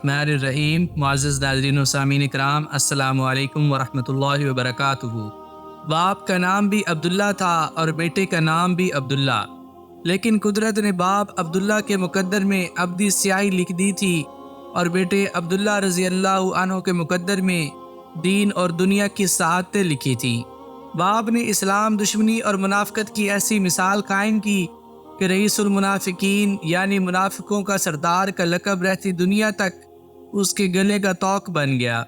الرحمن الرحیم۔ معزز ناظرین و سامعین اکرام، السلام علیکم ورحمۃ اللہ وبرکاتہ۔ باپ کا نام بھی عبداللہ تھا اور بیٹے کا نام بھی عبداللہ، لیکن قدرت نے باپ عبداللہ کے مقدر میں ابدی سیاہی لکھ دی تھی اور بیٹے عبداللہ رضی اللہ عنہ کے مقدر میں دین اور دنیا کی سعادتیں لکھی تھیں۔ باپ نے اسلام دشمنی اور منافقت کی ایسی مثال قائم کی کہ رئیس المنافقین یعنی منافقوں کا سردار کا لقب رہتی دنیا تک اس کے گلے کا طوق بن گیا۔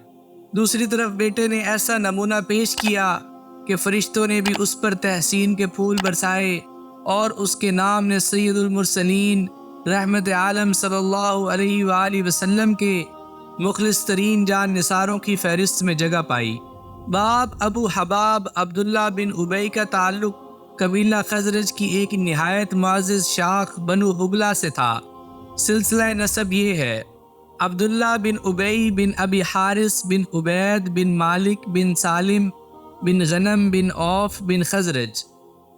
دوسری طرف بیٹے نے ایسا نمونہ پیش کیا کہ فرشتوں نے بھی اس پر تحسین کے پھول برسائے اور اس کے نام نے سید المرسلین رحمت عالم صلی اللہ علیہ وآلہ وسلم کے مخلص ترین جان نثاروں کی فہرست میں جگہ پائی۔ باپ ابو حباب عبداللہ بن ابی کا تعلق قبیلہ خزرج کی ایک نہایت معزز شاخ بنو حبلہ سے تھا۔ سلسلہ نسب یہ ہے: عبداللہ بن ابی بن ابی حارث بن عبید بن مالک بن سالم بن غنم بن عوف بن خزرج۔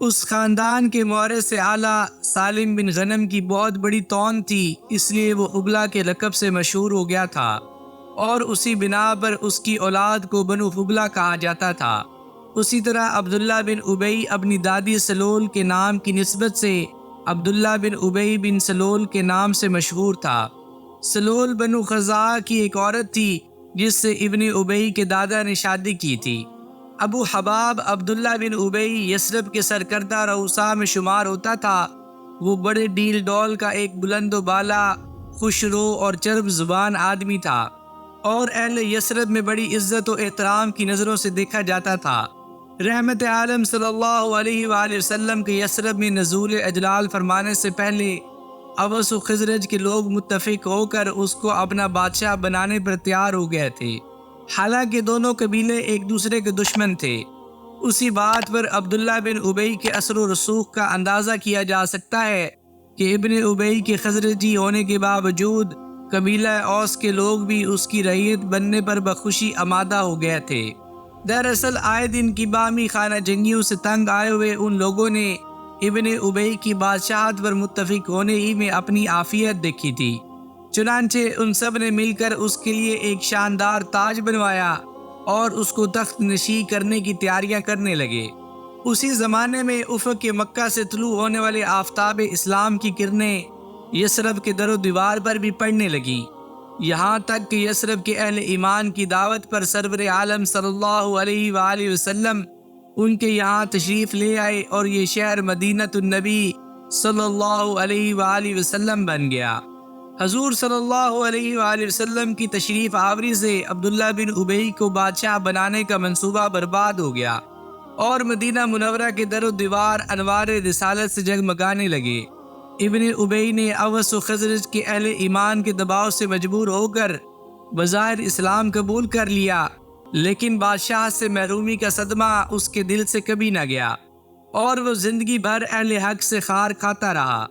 اس خاندان کے مورث اعلیٰ سالم بن غنم کی بہت بڑی توان تھی، اس لیے وہ حبلہ کے لقب سے مشہور ہو گیا تھا اور اسی بنا پر اس کی اولاد کو بنو حبلہ کہا جاتا تھا۔ اسی طرح عبداللہ بن ابی اپنی دادی سلول کے نام کی نسبت سے عبداللہ بن ابی بن سلول کے نام سے مشہور تھا۔ سلول بنو خزاعہ کی ایک عورت تھی جس سے ابن ابی کے دادا نے شادی کی تھی۔ ابو حباب عبداللہ بن ابی یثرب کے سرکردہ رؤساء میں شمار ہوتا تھا۔ وہ بڑے ڈیل ڈول کا ایک بلند و بالا، خوش رو اور چرب زبان آدمی تھا اور اہل یثرب میں بڑی عزت و احترام کی نظروں سے دیکھا جاتا تھا۔ رحمت عالم صلی اللہ علیہ وآلہ وسلم کے یثرب میں نزول اجلال فرمانے سے پہلے اوس و خزرج کے لوگ متفق ہو کر اس کو اپنا بادشاہ بنانے پر تیار ہو گئے تھے، حالانکہ دونوں قبیلے ایک دوسرے کے دشمن تھے۔ اسی بات پر عبداللہ بن ابی کے اثر و رسوخ کا اندازہ کیا جا سکتا ہے کہ ابن ابی کے خزرجی ہونے کے باوجود قبیلہ اوس کے لوگ بھی اس کی رعیت بننے پر بخوشی آمادہ ہو گئے تھے۔ دراصل آئے دن کی باہمی خانہ جنگیوں سے تنگ آئے ہوئے ان لوگوں نے ابن ابی کی بادشاہت پر متفق ہونے ہی میں اپنی عافیت دیکھی تھی، چنانچہ ان سب نے مل کر اس کے لیے ایک شاندار تاج بنوایا اور اس کو تخت نشین کرنے کی تیاریاں کرنے لگے۔ اسی زمانے میں افق کے مکہ سے طلوع ہونے والے آفتاب اسلام کی کرنیں یثرب کے در و دیوار پر بھی پڑنے لگیں، یہاں تک کہ یثرب کے اہل ایمان کی دعوت پر سرور عالم صلی اللہ علیہ وآلہ وسلم ان کے یہاں تشریف لے آئے اور یہ شہر مدینۃ النبی صلی اللہ علیہ وآلہ وسلم بن گیا۔ حضور صلی اللہ علیہ وآلہ وسلم کی تشریف آوری سے عبداللہ بن ابی کو بادشاہ بنانے کا منصوبہ برباد ہو گیا اور مدینہ منورہ کے در و دیوار انوار رسالت سے جگمگانے لگے۔ ابن ابی نے اوس و خزرج کے اہل ایمان کے دباؤ سے مجبور ہو کر بظاہر اسلام قبول کر لیا، لیکن بادشاہ سے محرومی کا صدمہ اس کے دل سے کبھی نہ گیا اور وہ زندگی بھر اہل حق سے خار کھاتا رہا۔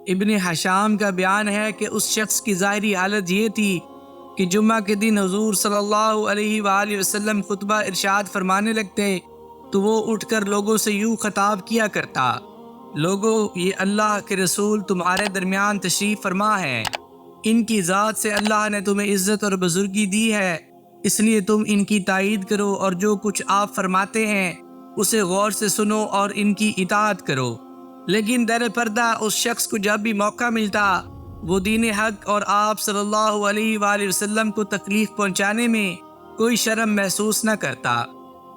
ابن حشام کا بیان ہے کہ اس شخص کی ظاہری حالت یہ تھی کہ جمعہ کے دن حضور صلی اللہ علیہ وآلہ وسلم خطبہ ارشاد فرمانے لگتے تو وہ اٹھ کر لوگوں سے یوں خطاب کیا کرتا: لوگو، یہ اللہ کے رسول تمہارے درمیان تشریف فرما ہے، ان کی ذات سے اللہ نے تمہیں عزت اور بزرگی دی ہے، اس لیے تم ان کی تائید کرو اور جو کچھ آپ فرماتے ہیں اسے غور سے سنو اور ان کی اطاعت کرو۔ لیکن در پردہ اس شخص کو جب بھی موقع ملتا وہ دین حق اور آپ صلی اللہ علیہ وآلہ وسلم کو تکلیف پہنچانے میں کوئی شرم محسوس نہ کرتا۔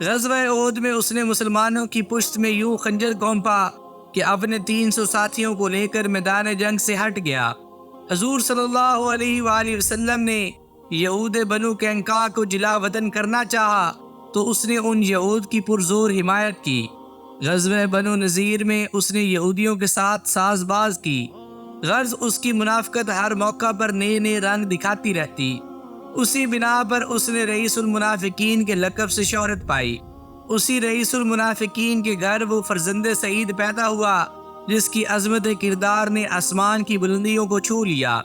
غزوہ احد میں اس نے مسلمانوں کی پشت میں یوں خنجر گھونپا کہ اپنے 300 ساتھیوں کو لے کر میدان جنگ سے ہٹ گیا۔ حضور صلی اللہ علیہ وآلہ وسلم نے یہود بنو قینقاع کو جلا وطن کرنا چاہا تو اس نے ان یہود کی پرزور حمایت کی۔ غزوہ بنو نذیر میں اس نے یہودیوں کے ساتھ ساز باز کی، غرض اس کی منافقت ہر موقع پر نئے نئے رنگ دکھاتی رہتی۔ اسی بنا پر اس نے رئیس المنافقین کے لقب سے شہرت پائی۔ اسی رئیس المنافقین کے گھر وہ فرزند سعید پیدا ہوا جس کی عظمت کردار نے آسمان کی بلندیوں کو چھو لیا۔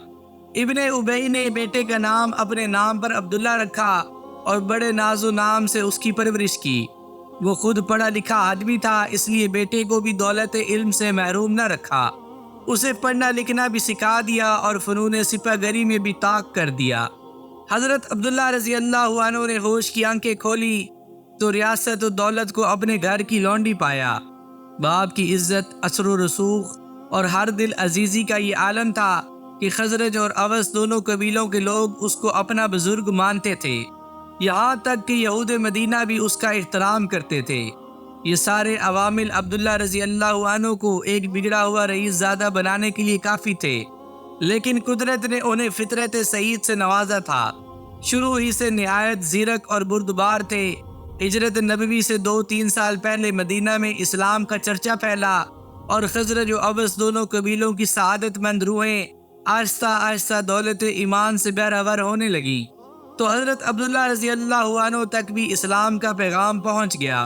ابن ابی نے بیٹے کا نام اپنے نام پر عبداللہ رکھا اور بڑے ناز و نام سے اس کی پرورش کی۔ وہ خود پڑھا لکھا آدمی تھا، اس لیے بیٹے کو بھی دولت علم سے محروم نہ رکھا، اسے پڑھنا لکھنا بھی سکھا دیا اور فنون سپہ گری میں بھی طاق کر دیا۔ حضرت عبداللہ رضی اللہ عنہ نے ہوش کی آنکھیں کھولی تو ریاست و دولت کو اپنے گھر کی لونڈی پایا۔ باپ کی عزت، اثر و رسوخ اور ہر دل عزیزی کا یہ عالم تھا کہ خزرج اور اوس دونوں قبیلوں کے لوگ اس کو اپنا بزرگ مانتے تھے، یہاں تک کہ یہود مدینہ بھی اس کا احترام کرتے تھے۔ یہ سارے عوامل عبداللہ رضی اللہ عنہ کو ایک بگڑا ہوا رئیس زادہ بنانے کے لیے کافی تھے، لیکن قدرت نے انہیں فطرت سعید سے نوازا تھا۔ شروع ہی سے نہایت زیرک اور بردبار تھے۔ ہجرت نبوی سے 2-3 سال پہلے مدینہ میں اسلام کا چرچا پھیلا اور خزرج و اوس دونوں قبیلوں کی سعادت مند روحیں آہستہ آہستہ دولت ایمان سے بہرور ہونے لگی، تو حضرت عبداللہ رضی اللہ عنہ تک بھی اسلام کا پیغام پہنچ گیا۔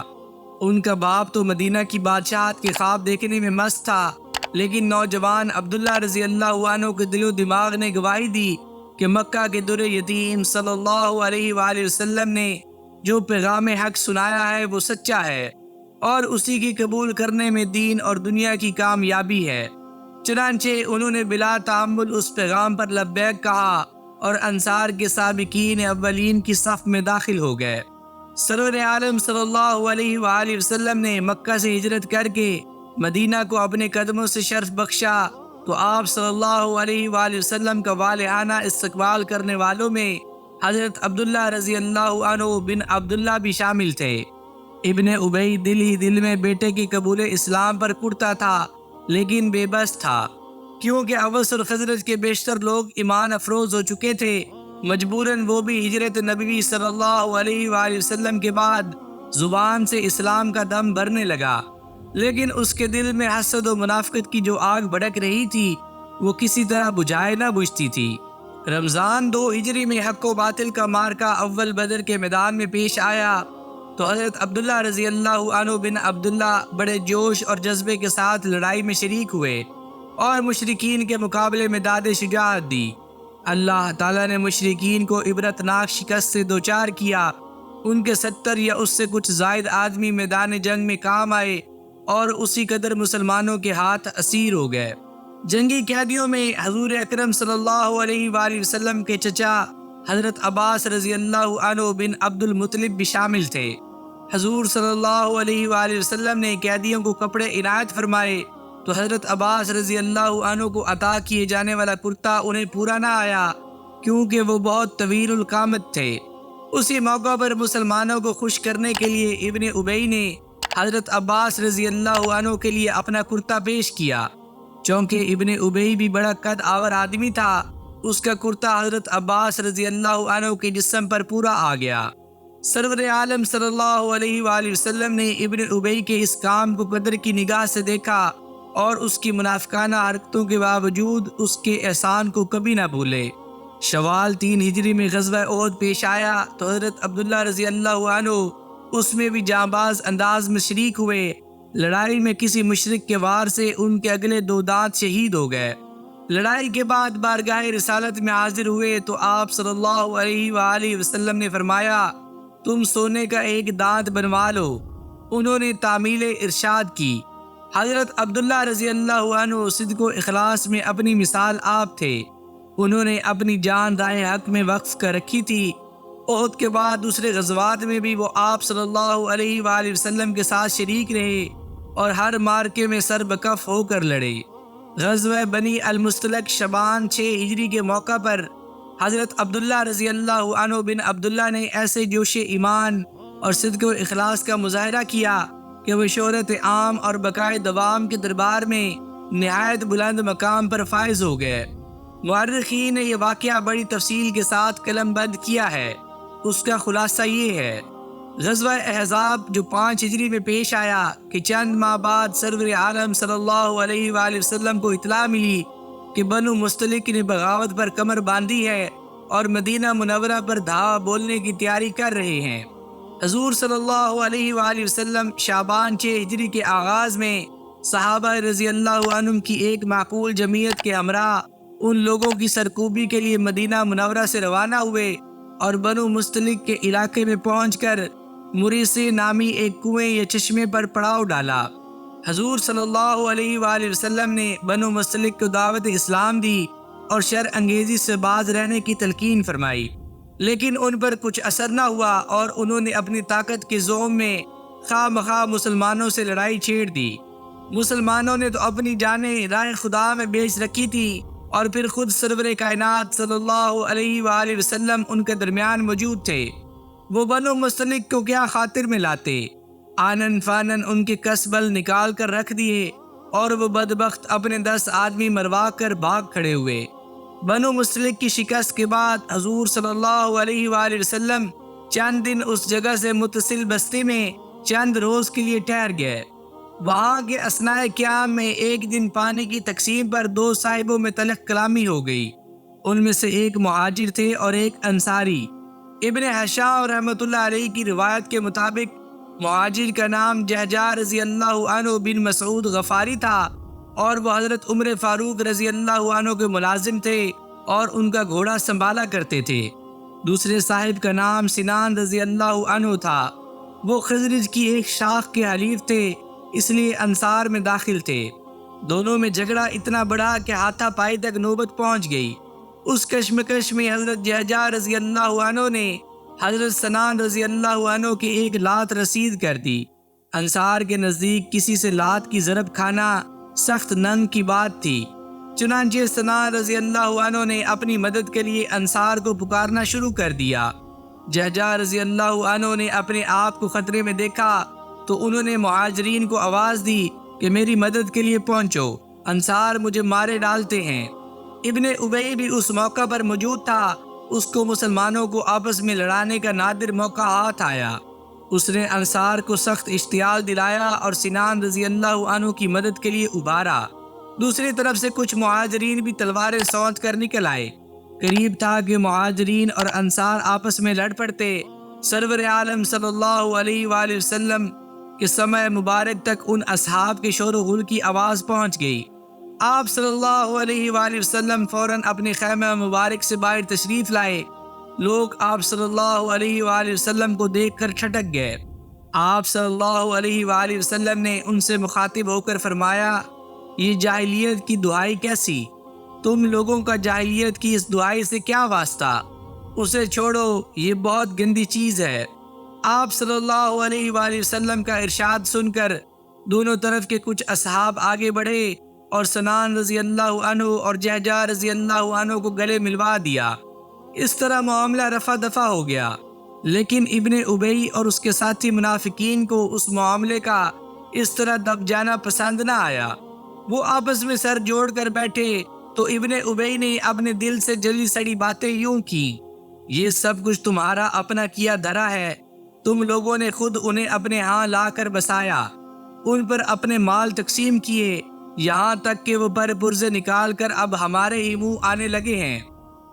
ان کا باپ تو مدینہ کی بادشاہت کے خواب دیکھنے میں مست تھا، لیکن نوجوان عبداللہ رضی اللہ عنہ کے دل و دماغ نے گواہی دی کہ مکہ کے در یتیم صلی اللہ علیہ وآلہ وسلم نے جو پیغام حق سنایا ہے وہ سچا ہے، اور اسی کی قبول کرنے میں دین اور دنیا کی کامیابی ہے۔ چنانچہ انہوں نے بلا تعمل اس پیغام پر لبیک کہا اور انصار کے سابقین اولین کی صف میں داخل ہو گئے۔ سرور عالم صلی اللہ علیہ وآلہ وسلم نے مکہ سے ہجرت کر کے مدینہ کو اپنے قدموں سے شرف بخشا، تو آپ صلی اللہ علیہ وآلہ وسلم کا والہانہ استقبال کرنے والوں میں حضرت عبداللہ رضی اللہ عنہ بن عبداللہ بھی شامل تھے۔ ابن ابی دل ہی دل میں بیٹے کی قبول اسلام پر کڑتا تھا، لیکن بے بس تھا، کیونکہ اوس اور خزرج کے بیشتر لوگ ایمان افروز ہو چکے تھے۔ مجبوراً وہ بھی ہجرت نبوی صلی اللہ علیہ وآلہ وسلم کے بعد زبان سے اسلام کا دم بھرنے لگا، لیکن اس کے دل میں حسد و منافقت کی جو آگ بھڑک رہی تھی وہ کسی طرح بجھائے نہ بجھتی تھی۔ رمضان 2 ہجری میں حق و باطل کا مارکہ اول بدر کے میدان میں پیش آیا، تو حضرت عبداللہ رضی اللہ عنہ بن عبداللہ بڑے جوش اور جذبے کے ساتھ لڑائی میں شریک ہوئے اور مشرکین کے مقابلے میں داد شجاعت دی۔ اللہ تعالیٰ نے مشرکین کو عبرتناک شکست سے دوچار کیا۔ ان کے 70 یا اس سے کچھ زائد آدمی میدان جنگ میں کام آئے اور اسی قدر مسلمانوں کے ہاتھ اسیر ہو گئے۔ جنگی قیدیوں میں حضور اکرم صلی اللہ علیہ وآلہ وسلم کے چچا حضرت عباس رضی اللہ عنہ بن عبد المطلب بھی شامل تھے۔ حضور صلی اللہ علیہ وآلہ وسلم نے قیدیوں کو کپڑے عنایت فرمائے، تو حضرت عباس رضی اللہ عنہ کو عطا کیے جانے والا کرتا انہیں پورا نہ آیا، کیونکہ وہ بہت طویل القامت تھے۔ اسی موقع پر مسلمانوں کو خوش کرنے کے لیے ابن ابی نے حضرت عباس رضی اللہ عنہ کے لیے اپنا کرتا پیش کیا۔ چونکہ ابن ابی بھی بڑا قد آور آدمی تھا، اس کا کرتا حضرت عباس رضی اللہ عنہ کے جسم پر پورا آ گیا۔ سرور عالم صلی اللہ علیہ وآلہ وسلم نے ابن ابی کے اس کام کو قدر کی نگاہ سے دیکھا اور اس کی منافقانہ حرکتوں کے باوجود اس کے احسان کو کبھی نہ بھولے۔ شوال 3 ہجری میں غزوہ احد پیش آیا، تو حضرت عبداللہ رضی اللہ عنہ اس میں بھی جانباز انداز میں شریک ہوئے۔ لڑائی میں کسی مشرک کے وار سے ان کے اگلے 2 دانت شہید ہو گئے۔ لڑائی کے بعد بارگاہ رسالت میں حاضر ہوئے تو آپ صلی اللہ علیہ وآلہ وسلم نے فرمایا، تم سونے کا ایک دانت بنوا لو۔ انہوں نے تعمیل ارشاد کی۔ حضرت عبداللہ رضی اللہ عنہ صدق و اخلاص میں اپنی مثال آپ تھے۔ انہوں نے اپنی جان راہ حق میں وقف کر رکھی تھی۔ احد کے بعد دوسرے غزوات میں بھی وہ آپ صلی اللہ علیہ وآلہ وسلم کے ساتھ شریک رہے اور ہر مارکے میں سر بکف ہو کر لڑے۔ غزوہ بنی المستلق شعبان 6 ہجری کے موقع پر حضرت عبداللہ رضی اللہ عنہ بن عبداللہ نے ایسے جوش ایمان اور صدق و اخلاص کا مظاہرہ کیا کہ وہ شہرت عام اور بقائے دوام کے دربار میں نہایت بلند مقام پر فائز ہو گئے۔ مورخین نے یہ واقعہ بڑی تفصیل کے ساتھ قلم بند کیا ہے۔ اس کا خلاصہ یہ ہے، غزوہ احزاب جو 5 ہجری میں پیش آیا کہ چند ماہ بعد سرور عالم صلی اللہ علیہ وآلہ وسلم کو اطلاع ملی کہ بنو مستلق نے بغاوت پر کمر باندھی ہے اور مدینہ منورہ پر دھاوا بولنے کی تیاری کر رہے ہیں۔ حضور صلی اللہ علیہ وآلہ وسلم شعبان 6 ہجری کے آغاز میں صحابہ رضی اللہ عنہم کی ایک معقول جمعیت کے ہمراہ ان لوگوں کی سرکوبی کے لیے مدینہ منورہ سے روانہ ہوئے اور بنو مستلق کے علاقے میں پہنچ کر مریسی نامی ایک کنویں یا چشمے پر پڑاؤ ڈالا۔ حضور صلی اللہ علیہ وآلہ وسلم نے بنو مستلق کو دعوت اسلام دی اور شر انگیزی سے باز رہنے کی تلقین فرمائی، لیکن ان پر کچھ اثر نہ ہوا اور انہوں نے اپنی طاقت کے زوم میں خواہ مخواہ مسلمانوں سے لڑائی چھیڑ دی۔ مسلمانوں نے تو اپنی جانیں راہ خدا میں بیچ رکھی تھی اور پھر خود سرور کائنات صلی اللہ علیہ وآلہ وسلم ان کے درمیان موجود تھے۔ وہ بنو مستلق کو کیا خاطر میں لاتے، آنن فانن ان کے کسبل نکال کر رکھ دیے اور وہ بدبخت اپنے 10 آدمی مروا کر بھاگ کھڑے ہوئے۔ بنو مستلق کی شکست کے بعد حضور صلی اللہ علیہ وآلہ وسلم چند دن اس جگہ سے متصل بستی میں چند روز کے لیے ٹھہر گئے۔ وہاں کے اثناء قیام میں ایک دن پانی کی تقسیم پر 2 صاحبوں میں تلخ کلامی ہو گئی۔ ان میں سے ایک مہاجر تھے اور ایک انصاری۔ ابن حشام رحمۃ اللہ علیہ کی روایت کے مطابق مہاجر کا نام جہجہ رضی اللہ عنہ بن مسعود غفاری تھا اور وہ حضرت عمر فاروق رضی اللہ عنہ کے ملازم تھے اور ان کا گھوڑا سنبھالا کرتے تھے۔ دوسرے صاحب کا نام سنان رضی اللہ عنہ تھا۔ وہ خزرج کی ایک شاخ کے حلیف تھے، اس لیے انصار میں داخل تھے۔ دونوں میں جھگڑا اتنا بڑا کہ ہاتھا پائی تک نوبت پہنچ گئی۔ اس کشمکش میں حضرت جہجہ رضی اللہ عنہ نے حضرت سنان رضی اللہ عنہ کی ایک لات رسید کر دی۔ انصار کے نزدیک کسی سے لات کی ضرب کھانا سخت ننگ کی بات تھی، چنانچہ سنان رضی اللہ عنہ نے اپنی مدد کے لیے انصار کو پکارنا شروع کر دیا۔ جہجہ رضی اللہ عنہ نے اپنے آپ کو خطرے میں دیکھا تو انہوں نے مہاجرین کو آواز دی کہ میری مدد کے لیے پہنچو، انصار مجھے مارے ڈالتے ہیں۔ ابن ابی بھی اس موقع پر موجود تھا۔ اس کو مسلمانوں کو آپس میں لڑانے کا نادر موقع ہاتھ آیا۔ اس نے انصار کو سخت اشتعال دلایا اور سنان رضی اللہ عنہ کی مدد کے لیے ابھارا۔ دوسری طرف سے کچھ مہاجرین بھی تلواریں سونت کر نکل آئے۔ قریب تھا کہ مہاجرین اور انصار آپس میں لڑ پڑتے۔ سرور عالم صلی اللہ علیہ وآلہ وسلم کے سمع مبارک تک ان اصحاب کے شور و غل کی آواز پہنچ گئی۔ آپ صلی اللہ علیہ وآلہ وسلم فوراً اپنے خیمہ مبارک سے باہر تشریف لائے۔ لوگ آپ صلی اللہ علیہ وآلہ وسلم کو دیکھ کر چھٹک گئے۔ آپ صلی اللہ علیہ وآلہ وسلم نے ان سے مخاطب ہو کر فرمایا، یہ جاہلیت کی دعائی کیسی؟ تم لوگوں کا جاہلیت کی اس دعائی سے کیا واسطہ؟ اسے چھوڑو، یہ بہت گندی چیز ہے۔ آپ صلی اللہ علیہ وآلہ وسلم کا ارشاد سن کر دونوں طرف کے کچھ اصحاب آگے بڑھے اور سنان رضی اللہ عنہ اور جہجہ رضی اللہ عنہ کو گلے ملوا دیا۔ اس طرح معاملہ رفع دفع ہو گیا، لیکن ابن ابی اور اس کے ساتھی منافقین کو اس معاملے کا اس طرح دب جانا پسند نہ آیا۔ وہ آپس میں سر جوڑ کر بیٹھے تو ابن ابی نے اپنے دل سے جلی سڑی باتیں یوں کی، یہ سب کچھ تمہارا اپنا کیا دھرا ہے، تم لوگوں نے خود انہیں اپنے ہاں لا کر بسایا، ان پر اپنے مال تقسیم کیے، یہاں تک کہ وہ پر پرزے نکال کر اب ہمارے ہی منہ آنے لگے ہیں۔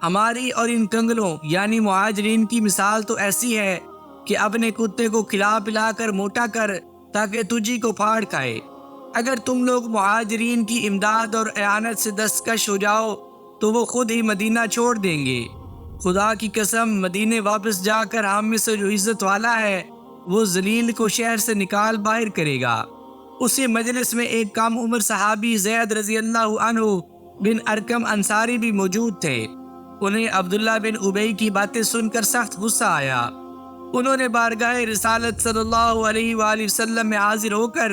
ہماری اور ان کنگلوں یعنی مہاجرین کی مثال تو ایسی ہے کہ اپنے کتے کو کھلا پلا کر موٹا کر تاکہ تجھی کو پھاڑ کھائے۔ اگر تم لوگ مہاجرین کی امداد اور اعانت سے دستکش ہو جاؤ تو وہ خود ہی مدینہ چھوڑ دیں گے۔ خدا کی قسم، مدینے واپس جا کر ہم میں سے جو عزت والا ہے وہ ذلیل کو شہر سے نکال باہر کرے گا۔ اسی مجلس میں ایک کم عمر صحابی زید رضی اللہ عنہ بن ارکم انصاری بھی موجود تھے۔ انہیں عبداللہ بن ابی کی باتیں سن کر سخت غصہ آیا۔ انہوں نے بارگاہ رسالت صلی اللہ علیہ وآلہ وسلم میں حاضر ہو کر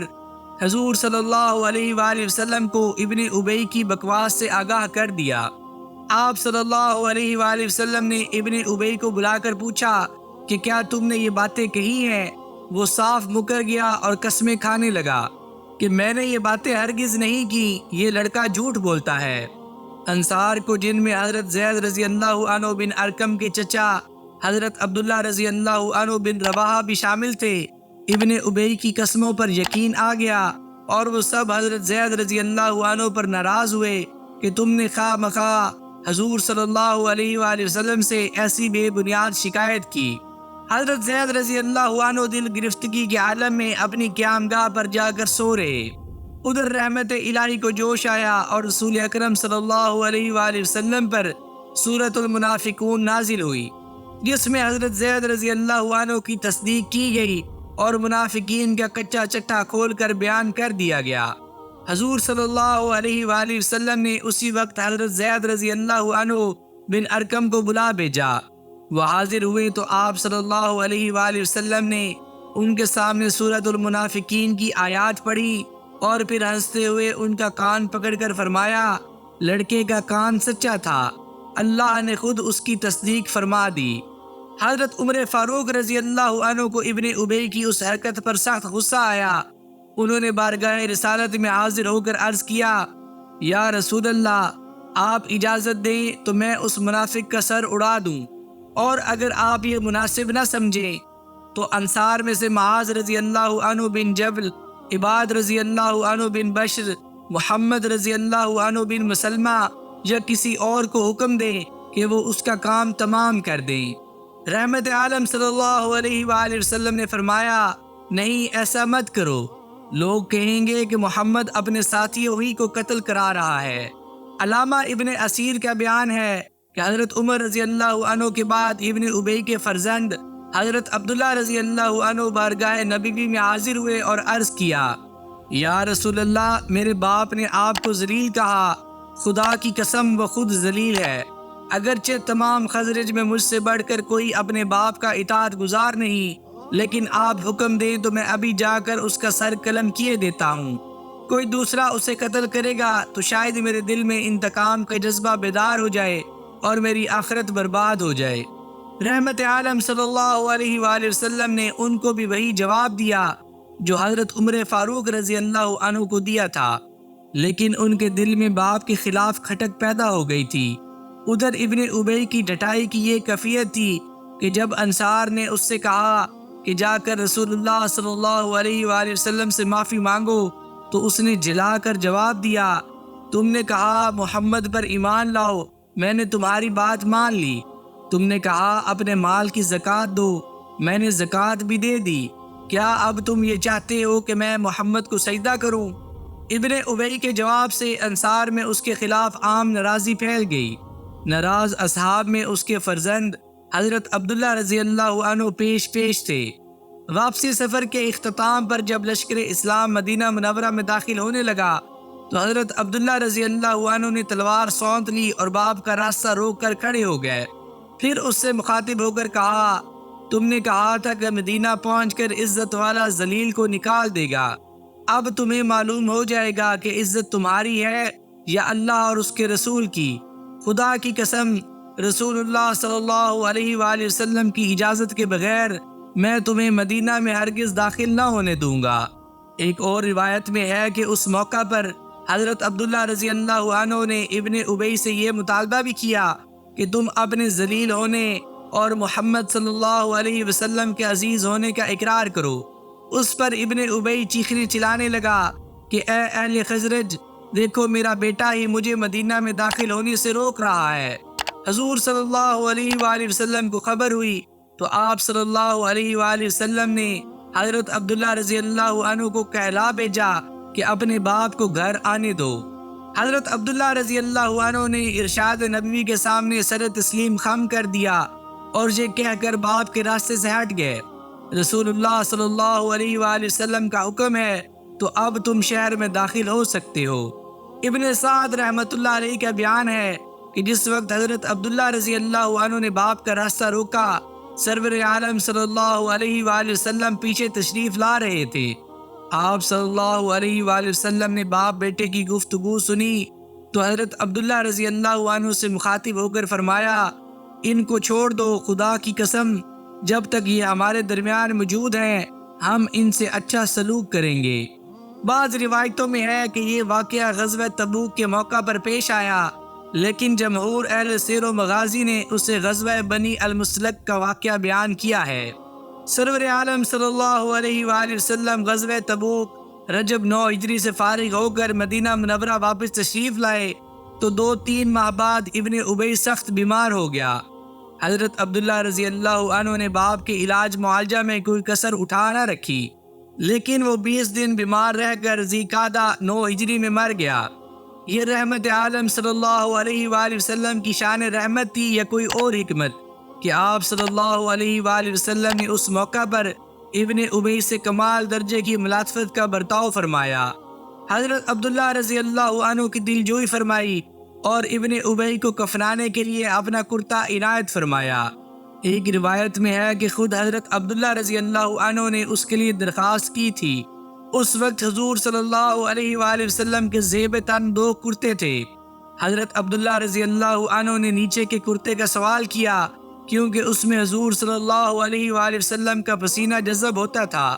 حضور صلی اللہ علیہ وآلہ وسلم کو ابن ابی کی بکواس سے آگاہ کر دیا۔ آپ صلی اللہ علیہ وآلہ وسلم نے ابن ابی کو بلا کر پوچھا کہ کیا تم نے یہ باتیں کہی ہیں؟ وہ صاف مکر گیا اور قسمیں کھانے لگا کہ میں نے یہ باتیں ہرگز نہیں کی، یہ لڑکا جھوٹ بولتا ہے۔ انصار کو، جن میں حضرت زید رضی اللہ عنہ بن ارکم کے چچا حضرت عبداللہ رضی اللہ عنہ بن رواحہ بھی شامل تھے، ابن ابی کی قسموں پر یقین آ گیا اور وہ سب حضرت زید رضی اللہ عنہ پر ناراض ہوئے کہ تم نے خواہ مخواہ حضور صلی اللہ علیہ وآلہ وسلم سے ایسی بے بنیاد شکایت کی۔ حضرت زید رضی اللہ عنہ دل گرفتگی کے عالم میں اپنی قیامگاہ پر جا کر سو رہے۔ ادھر رحمت الہی کو جوش آیا اور رسول اکرم صلی اللہ علیہ وآلہ وسلم پر سورۃ المنافقون نازل ہوئی، جس میں حضرت زید رضی اللہ عنہ کی تصدیق کی گئی اور منافقین کا کچا چٹا کھول کر بیان کر دیا گیا۔ حضور صلی اللہ علیہ وآلہ وسلم نے اسی وقت حضرت زید رضی اللہ عنہ بن ارکم کو بلا بھیجا۔ وہ حاضر ہوئے تو آپ صلی اللہ علیہ وآلہ وسلم نے ان کے سامنے سورۃ المنافقین کی آیات پڑھی اور پھر ہنستے ہوئے ان کا کان پکڑ کر فرمایا، لڑکے کا کان سچا تھا، اللہ نے خود اس کی تصدیق فرما دی۔ حضرت عمر فاروق رضی اللہ عنہ کو ابن ابی کی اس حرکت پر سخت غصہ آیا۔ انہوں نے بارگاہ رسالت میں حاضر ہو کر عرض کیا، یا رسول اللہ، آپ اجازت دیں تو میں اس منافق کا سر اڑا دوں، اور اگر آپ یہ مناسب نہ سمجھیں تو انصار میں سے معاذ رضی اللہ عنہ بن جبل، عباد رضی اللہ عنہ بن بشر، محمد رضی اللہ عنہ بن مسلمہ یا کسی اور کو حکم دیں کہ وہ اس کا کام تمام کر دیں۔ رحمت عالم صلی اللہ علیہ وآلہ وسلم نے فرمایا، نہیں، ایسا مت کرو، لوگ کہیں گے کہ محمد اپنے ساتھیوں ہی کو قتل کرا رہا ہے۔ علامہ ابن اسیر کا بیان ہے کہ حضرت عمر رضی اللہ عنہ کے بعد ابن ابی کے فرزند حضرت عبداللہ رضی اللہ عنہ بارگاہ نبوی میں حاضر ہوئے اور عرض کیا، یا رسول اللہ، میرے باپ نے آپ کو ذلیل کہا، خدا کی قسم وہ خود ذلیل ہے، اگرچہ تمام خزرج میں مجھ سے بڑھ کر کوئی اپنے باپ کا اطاعت گزار نہیں، لیکن آپ حکم دیں تو میں ابھی جا کر اس کا سر قلم کیے دیتا ہوں۔ کوئی دوسرا اسے قتل کرے گا تو شاید میرے دل میں انتقام کا جذبہ بیدار ہو جائے اور میری آخرت برباد ہو جائے۔ رحمت عالم صلی اللہ علیہ وآلہ وسلم نے ان کو بھی وہی جواب دیا جو حضرت عمر فاروق رضی اللہ عنہ کو دیا تھا، لیکن ان کے دل میں باپ کے خلاف کھٹک پیدا ہو گئی تھی۔ ادھر ابن ابی کی ڈٹائی کی یہ کیفیت تھی کہ جب انصار نے اس سے کہا کہ جا کر رسول اللہ صلی اللہ علیہ وآلہ وسلم سے معافی مانگو تو اس نے جلا کر جواب دیا، تم نے کہا محمد پر ایمان لاؤ، میں نے تمہاری بات مان لی، تم نے کہا اپنے مال کی زکوٰۃ دو، میں نے زکوٰۃ بھی دے دی، کیا اب تم یہ چاہتے ہو کہ میں محمد کو سجدہ کروں؟ ابن ابی کے جواب سے انصار میں اس کے خلاف عام ناراضی پھیل گئی۔ ناراض اصحاب میں اس کے فرزند حضرت عبداللہ رضی اللہ عنہ پیش تھے۔ واپسی سفر کے اختتام پر جب لشکر اسلام مدینہ منورہ میں داخل ہونے لگا تو حضرت عبداللہ رضی اللہ عنہ نے تلوار سونت لی اور باپ کا راستہ روک کر کھڑے ہو گئے۔ پھر اس سے مخاطب ہو کر کہا، تم نے کہا تھا کہ مدینہ پہنچ کر عزت والا ذلیل کو نکال دے گا، اب تمہیں معلوم ہو جائے گا کہ عزت تمہاری ہے یا اللہ اور اس کے رسول کی۔ خدا کی قسم، رسول اللہ صلی اللہ علیہ وآلہ وسلم کی اجازت کے بغیر میں تمہیں مدینہ میں ہرگز داخل نہ ہونے دوں گا۔ ایک اور روایت میں ہے کہ اس موقع پر حضرت عبداللہ رضی اللہ عنہ نے ابن ابی سے یہ مطالبہ بھی کیا کہ تم اپنے ذلیل ہونے اور محمد صلی اللہ علیہ وسلم کے عزیز ہونے کا اقرار کرو۔ اس پر ابن ابی چیخنے چلانے لگا کہ اے اہل خزرج، دیکھو میرا بیٹا ہی مجھے مدینہ میں داخل ہونے سے روک رہا ہے۔ حضور صلی اللہ علیہ وآلہ وسلم کو خبر ہوئی تو آپ صلی اللہ علیہ وآلہ وسلم نے حضرت عبداللہ رضی اللہ عنہ کو کہلا بھیجا کہ اپنے باپ کو گھر آنے دو۔ حضرت عبداللہ رضی اللہ عنہ نے ارشاد نبوی کے سامنے سر تسلیم خم کر دیا اور یہ کہہ کر باپ کے راستے سے ہٹ گئے، رسول اللہ صلی اللہ علیہ وآلہ وسلم کا حکم ہے تو اب تم شہر میں داخل ہو سکتے ہو۔ ابن سعد رحمت اللہ علیہ کا بیان ہے کہ جس وقت حضرت عبداللہ رضی اللہ عنہ نے باپ کا راستہ روکا، سرور عالم صلی اللہ علیہ وآلہ وسلم پیچھے تشریف لا رہے تھے۔ آپ صلی اللہ علیہ وآلہ وسلم نے باپ بیٹے کی گفتگو سنی تو حضرت عبداللہ رضی اللہ عنہ سے مخاطب ہو کر فرمایا، ان کو چھوڑ دو، خدا کی قسم جب تک یہ ہمارے درمیان موجود ہیں ہم ان سے اچھا سلوک کریں گے۔ بعض روایتوں میں ہے کہ یہ واقعہ غزوہ تبوک کے موقع پر پیش آیا، لیکن جمہور اہل سیر و مغازی نے اسے غزوہ بنی المصطلق کا واقعہ بیان کیا ہے۔ سرور عالم صلی اللہ علیہ وآلہ وسلم غزوہ تبوک رجب 9 ہجری سے فارغ ہو کر مدینہ منورہ واپس تشریف لائے تو 2-3 ماہ بعد ابن ابی سخت بیمار ہو گیا۔ حضرت عبداللہ رضی اللہ عنہ نے باپ کے علاج معالجہ میں کوئی کسر اٹھا نہ رکھی، لیکن وہ 20 دن بیمار رہ کر ذی قعدہ 9 ہجری میں مر گیا۔ یہ رحمت عالم صلی اللہ علیہ وآلہ وسلم کی شان رحمت تھی یا کوئی اور حکمت کہ آپ صلی اللہ علیہ وآلہ وسلم نے اس موقع پر ابن ابی سے کمال درجے کی ملاطفت کا برتاؤ فرمایا، حضرت عبداللہ رضی اللہ عنہ کی دل جوئی فرمائی اور ابن ابی کو کفنانے کے لیے اپنا کرتا عنایت فرمایا۔ ایک روایت میں ہے کہ خود حضرت عبداللہ رضی اللہ عنہ نے اس کے لیے درخواست کی تھی۔ اس وقت حضور صلی اللہ علیہ وآلہ وسلم کے زیب تن 2 کرتے تھے۔ حضرت عبداللہ رضی اللہ عنہ نے نیچے کے کرتے کا سوال کیا کیونکہ اس میں حضور صلی اللہ علیہ وآلہ وسلم کا پسینہ جذب ہوتا تھا۔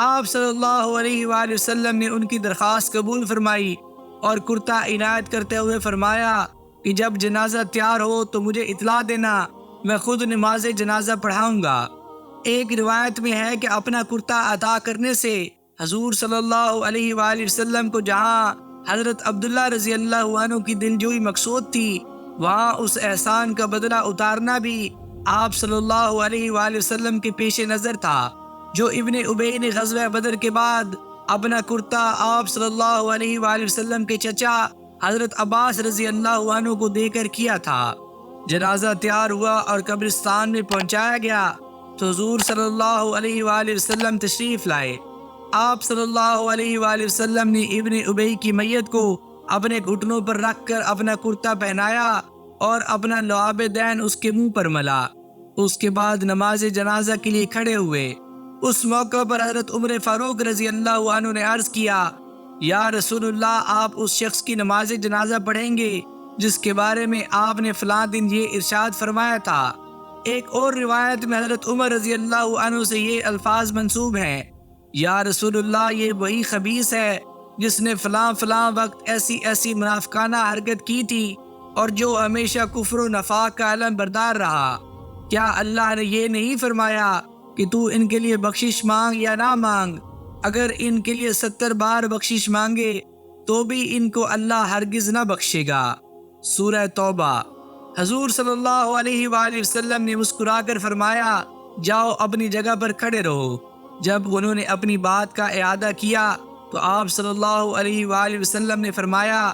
آپ صلی اللہ علیہ وآلہ وسلم نے ان کی درخواست قبول فرمائی اور کرتا عنایت کرتے ہوئے فرمایا کہ جب جنازہ تیار ہو تو مجھے اطلاع دینا، میں خود نماز جنازہ پڑھاؤں گا۔ ایک روایت میں ہے کہ اپنا کرتا عطا کرنے سے حضور صلی اللہ علیہ وآلہ وسلم کو جہاں حضرت عبداللہ رضی اللہ عنہ کی دلجوئی مقصود تھی، وہاں اس احسان کا بدلہ اتارنا بھی آپ صلی اللہ علیہ وآلہ وسلم کے پیش نظر تھا، جو ابن ابی نے غزوہ بدر کے بعد اپنا کرتا آپ صلی اللہ علیہ وآلہ وسلم کے چچا حضرت عباس رضی اللہ عنہ کو دے کر کیا تھا۔ جنازہ تیار ہوا اور قبرستان میں پہنچایا گیا تو حضور صلی اللہ علیہ وآلہ وسلم تشریف لائے۔ آپ صلی اللہ علیہ وآلہ وسلم نے ابن ابی کی میت کو اپنے گھٹنوں پر رکھ کر اپنا کرتا پہنایا اور اپنا لعاب دین اس کے منہ پر ملا۔ اس کے بعد نماز جنازہ کے لیے کھڑے ہوئے۔ اس موقع پر حضرت عمر فاروق رضی اللہ عنہ نے عرض کیا، یا رسول اللہ، آپ اس شخص کی نماز جنازہ پڑھیں گے جس کے بارے میں آپ نے فلاں دن یہ ارشاد فرمایا تھا۔ ایک اور روایت میں حضرت عمر رضی اللہ عنہ سے یہ الفاظ منسوب ہیں، یا رسول اللہ، یہ وہی خبیث ہے جس نے فلاں فلاں وقت ایسی ایسی منافقانہ حرکت کی تھی اور جو ہمیشہ کفر و نفاق کا علم بردار رہا۔ کیا اللہ نے یہ نہیں فرمایا کہ تو ان کے لیے بخشش مانگ یا نہ مانگ؟ اگر ان کے لیے 70 بار بخشش مانگے تو بھی ان کو اللہ ہرگز نہ بخشے گا۔ سورہ توبہ۔ حضور صلی اللہ علیہ وآلہ وسلم نے مسکرا کر فرمایا، جاؤ اپنی جگہ پر کھڑے رہو۔ جب انہوں نے اپنی بات کا اعادہ کیا تو آپ صلی اللہ علیہ وآلہ وسلم نے فرمایا،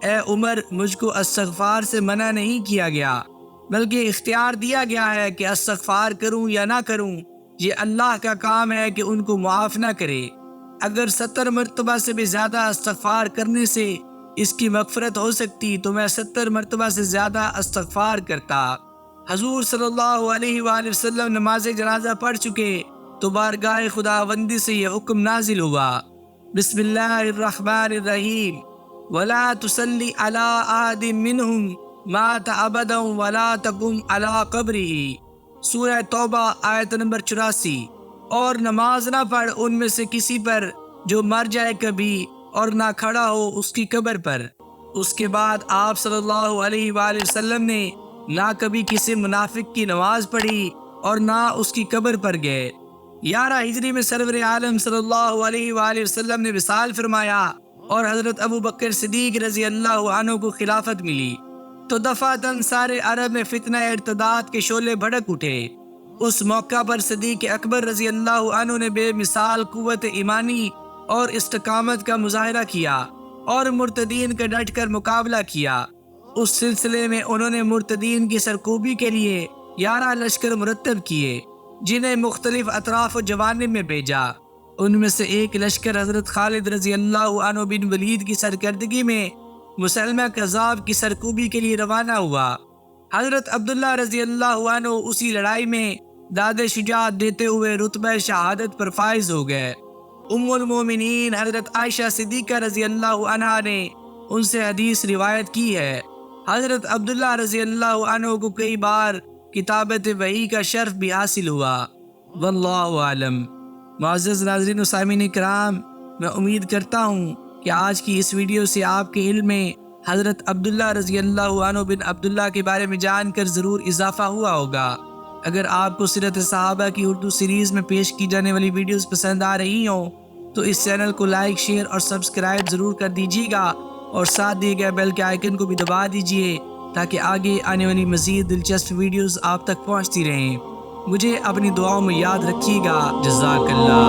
اے عمر، مجھ کو استغفار سے منع نہیں کیا گیا، بلکہ اختیار دیا گیا ہے کہ استغفار کروں یا نہ کروں، یہ اللہ کا کام ہے کہ ان کو معاف نہ کرے۔ اگر 70 مرتبہ سے بھی زیادہ استغفار کرنے سے اس کی مغفرت ہو سکتی تو میں 70 مرتبہ سے زیادہ استغفار کرتا۔ حضور صلی اللہ علیہ وآلہ وسلم نماز جنازہ پڑھ چکے تو بارگاہ خداوندی سے یہ حکم نازل ہوا، بسم اللہ الرحمن الرحیم، ولا تصلی علی احد منہم مات ابدا ولا تقم علی قبرہ۔ سورہ توبہ آیت نمبر 84۔ اور نماز نہ پڑھ ان میں سے کسی پر جو مر جائے کبھی، اور نہ کھڑا ہو اس کی قبر پر۔ اس کے بعد آپ صلی اللہ علیہ وآلہ وسلم نے نہ کبھی کسی منافق کی نماز پڑھی اور نہ اس کی قبر پر گئے۔ 11 ہجری میں سرور عالم صلی اللہ علیہ وآلہ وسلم نے وصال فرمایا اور حضرت ابو بکر صدیق رضی اللہ عنہ کو خلافت ملی تو دفعتاً سارے عرب میں فتنہ ارتداد کے شعلے بھڑک اٹھے۔ اس موقع پر صدیق اکبر رضی اللہ عنہ نے بے مثال قوت ایمانی اور استقامت کا مظاہرہ کیا اور مرتدین کا ڈٹ کر مقابلہ کیا۔ اس سلسلے میں انہوں نے مرتدین کی سرکوبی کے لیے 11 لشکر مرتب کیے جنہیں مختلف اطراف و جوانب میں بھیجا۔ ان میں سے ایک لشکر حضرت خالد رضی اللہ عنہ بن ولید کی سرکردگی میں مسلمہ کذاب کی سرکوبی کے لیے روانہ ہوا۔ حضرت عبداللہ رضی اللہ عنہ اسی لڑائی میں داد شجاعت دیتے ہوئے رتبہ شہادت پر فائز ہو گئے۔ ام المومنین حضرت عائشہ صدیقہ رضی اللہ عنہا نے ان سے حدیث روایت کی ہے، حضرت عبداللہ رضی اللہ عنہ کو کئی بار کتابت وحی کا شرف بھی حاصل ہوا۔ واللہ عالم۔ معزز ناظرین و سامعین کرام، میں امید کرتا ہوں کہ آج کی اس ویڈیو سے آپ کے علم میں حضرت عبداللہ رضی اللہ عنہ بن عبداللہ کے بارے میں جان کر ضرور اضافہ ہوا ہوگا۔ اگر آپ کو سیرت صحابہ کی اردو سیریز میں پیش کی جانے والی ویڈیوز پسند آ رہی ہوں تو اس چینل کو لائک، شیئر اور سبسکرائب ضرور کر دیجیے گا اور ساتھ دیے گئے بیل کے آئیکن کو بھی دبا دیجیے تاکہ آگے آنے والی مزید دلچسپ ویڈیوز آپ تک پہنچتی رہیں۔ مجھے اپنی دعاؤں میں یاد رکھیے گا۔ جزاک اللہ۔